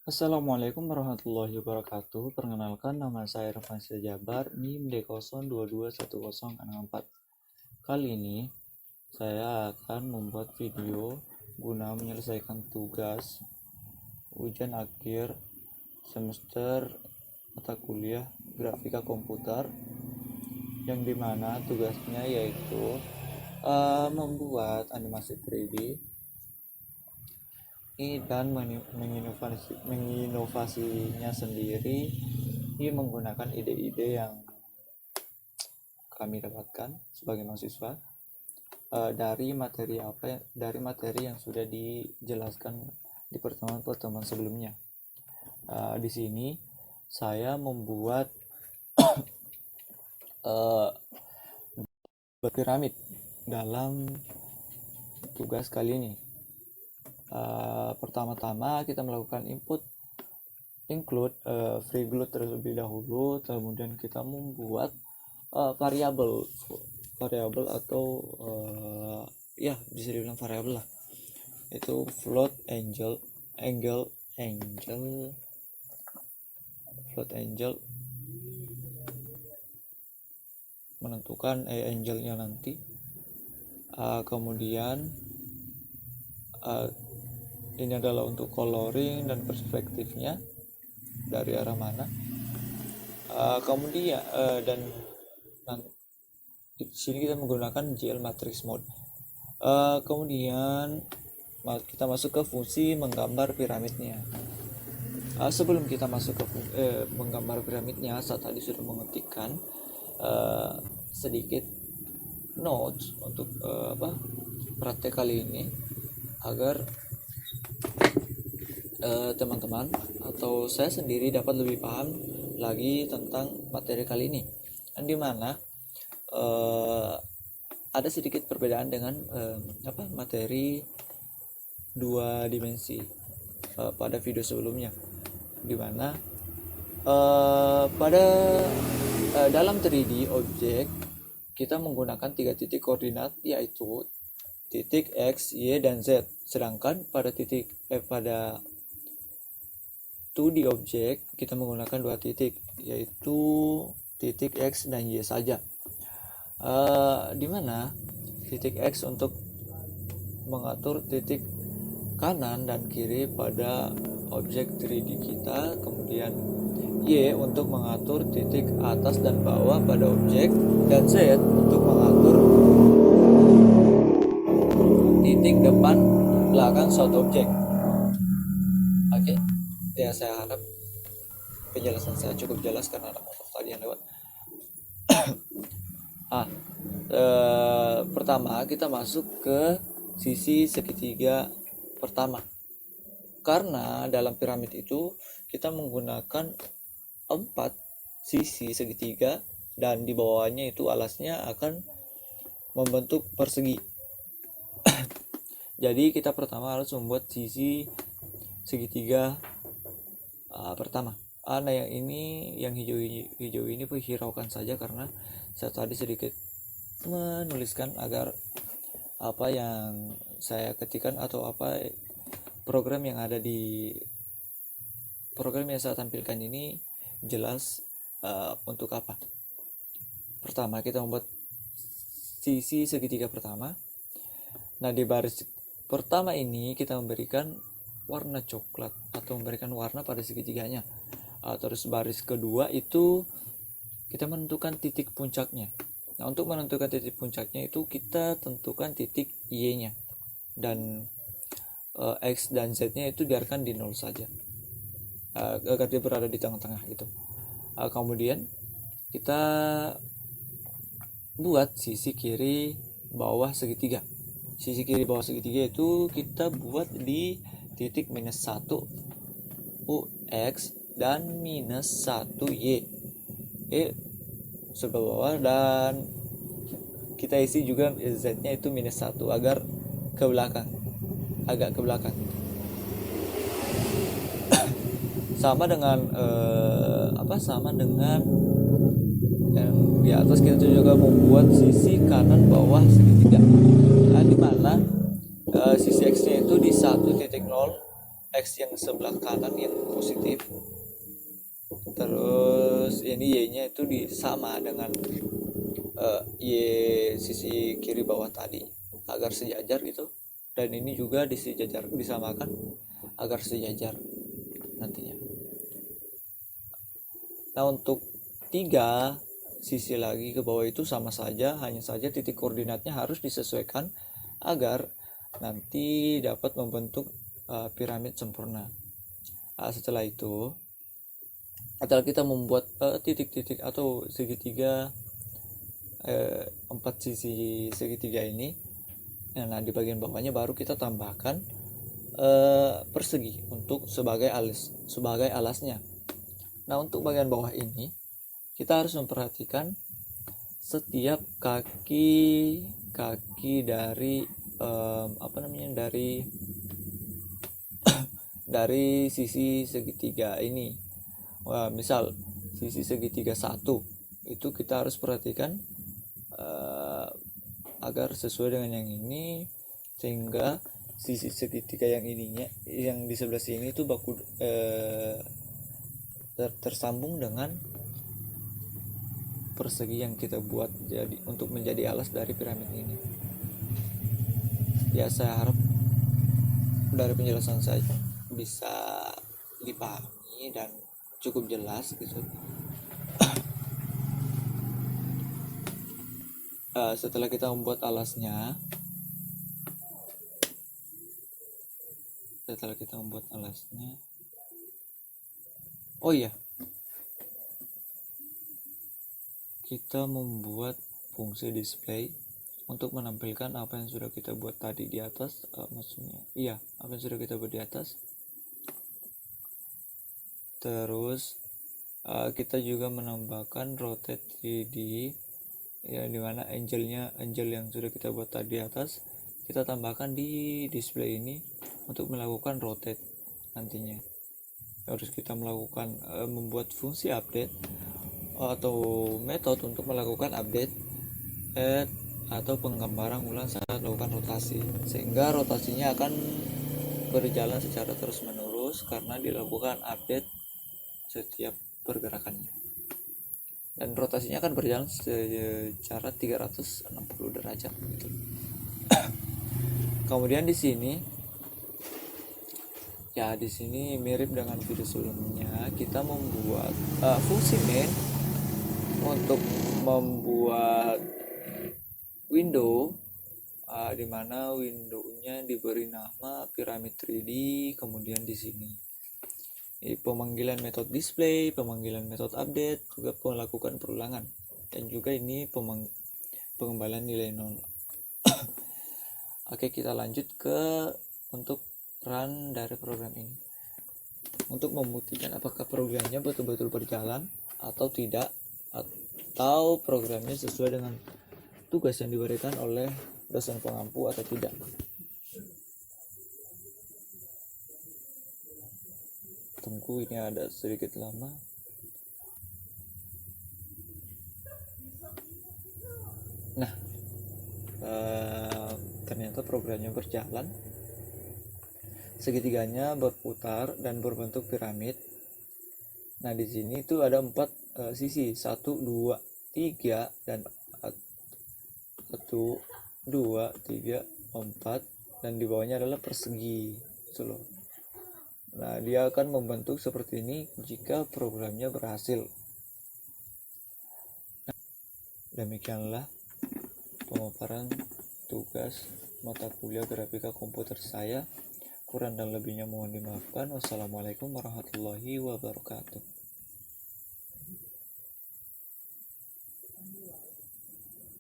Assalamualaikum warahmatullahi wabarakatuh. Perkenalkan, nama saya Rafansya Jabar, NIM D022104. Kali ini saya akan membuat video guna menyelesaikan tugas ujian akhir semester mata kuliah grafika komputer, yang dimana tugasnya yaitu membuat animasi 3D dan menginovasinya sendiri menggunakan ide-ide yang kami dapatkan sebagai mahasiswa dari materi yang sudah dijelaskan di pertemuan-pertemuan sebelumnya. Di sini saya membuat piramid dalam tugas kali ini. Pertama-tama kita melakukan include FreeGloot terlebih dahulu, kemudian kita membuat variabel atau bisa dibilang variabel lah, itu float angle menentukan angle-nya nanti. Kemudian ini adalah untuk coloring dan perspektifnya dari arah mana. Kemudian dan di sini kita menggunakan GL matrix mode. Kemudian kita masuk ke fungsi menggambar piramidnya. Sebelum kita masuk ke menggambar piramidnya, saya tadi sudah mengetikkan sedikit notes untuk praktek kali ini, agar teman-teman atau saya sendiri dapat lebih paham lagi tentang materi kali ini, dan dimana ada sedikit perbedaan dengan materi 2 dimensi pada video sebelumnya, dimana pada dalam 3D objek kita menggunakan 3 titik koordinat, yaitu titik X, Y, dan Z. Sedangkan pada pada 2D objek kita menggunakan 2 titik, yaitu titik X dan Y saja. Di mana titik X untuk mengatur titik kanan dan kiri pada objek 3D kita, kemudian Y untuk mengatur titik atas dan bawah pada objek, dan Z untuk mengatur titik depan belakang suatu objek. Oke, ya, saya harap penjelasan saya cukup jelas karena ada motor tadi yang lewat. Pertama kita masuk ke sisi segitiga pertama, karena dalam piramid itu kita menggunakan 4 sisi segitiga, dan di bawahnya itu alasnya akan membentuk persegi. Jadi kita pertama harus membuat sisi segitiga pertama. Yang ini, yang hijau ini hiraukan saja karena saya tadi sedikit menuliskan agar apa yang saya ketikkan atau program yang saya tampilkan ini jelas untuk apa. Pertama kita membuat sisi segitiga pertama. Nah, di baris pertama ini kita memberikan warna coklat atau memberikan warna pada segitiganya. Terus baris kedua itu kita menentukan titik puncaknya. Nah, untuk menentukan titik puncaknya itu kita tentukan titik Y-nya, dan X dan Z-nya itu biarkan di 0 saja, agar dia berada di tengah-tengah gitu. Kemudian kita buat sisi kiri bawah segitiga. Sisi kiri bawah segitiga itu kita buat di titik -1 UX dan -1 Y sebelah bawah, dan kita isi juga Z-nya itu -1 agar agak ke belakang. Sama dengan yang di atas, kita juga membuat sisi kanan bawah segitiga, di mana sisi X-nya itu di 1.0 X yang sebelah kanan yang positif, terus ini Y-nya itu sama dengan Y sisi kiri bawah tadi agar sejajar gitu, dan ini juga disamakan agar sejajar nantinya. Nah untuk 3 sisi lagi ke bawah itu sama saja, hanya saja titik koordinatnya harus disesuaikan agar nanti dapat membentuk piramid sempurna. Setelah itu kita membuat titik-titik atau segitiga 4 sisi segitiga ini. Nah di bagian bawahnya baru kita tambahkan persegi untuk sebagai alasnya. Nah untuk bagian bawah ini kita harus memperhatikan setiap kaki dari dari sisi segitiga ini. Misal sisi segitiga 1 itu kita harus perhatikan agar sesuai dengan yang ini, sehingga sisi segitiga yang ininya yang di sebelah sini itu tersambung dengan persegi yang kita buat jadi untuk menjadi alas dari piramid ini. Ya saya harap dari penjelasan saya bisa dipahami dan cukup jelas gitu. Setelah kita membuat alasnya, oh iya, kita membuat fungsi display untuk menampilkan apa yang sudah kita buat tadi di atas, apa yang sudah kita buat di atas. Terus kita juga menambahkan rotate 3D, ya dimana angel yang sudah kita buat tadi di atas kita tambahkan di display ini untuk melakukan rotate nantinya. Harus kita melakukan membuat fungsi update atau metode untuk melakukan update atau penggambaran ulang saat melakukan rotasi, sehingga rotasinya akan berjalan secara terus menerus karena dilakukan update setiap pergerakannya, dan rotasinya akan berjalan secara 360 derajat gitu. Kemudian di sini mirip dengan video sebelumnya, kita membuat fungsi main untuk membuat window, di mana windownya diberi nama piramid 3D. Kemudian di sini pemanggilan metode display, pemanggilan metode update, juga melakukan perulangan, dan juga ini pengembalian nilai 0. Oke, kita lanjut untuk run dari program ini untuk membuktikan apakah programnya betul-betul berjalan atau tidak, atau programnya sesuai dengan tugas yang diberikan oleh dosen pengampu atau tidak. Tunggu, ini ada sedikit lama. Nah, ternyata programnya berjalan, segitiganya berputar dan berbentuk piramid. Nah di sini itu ada 4 sisi, 1, 2, 3 dan 1, 2, 3, 4, dan di bawahnya adalah persegi gitu loh. Nah dia akan membentuk seperti ini jika programnya berhasil. Demikianlah pemaparan tugas mata kuliah grafika komputer saya. Kurang dan lebihnya mohon dimaafkan. Wassalamualaikum warahmatullahi wabarakatuh.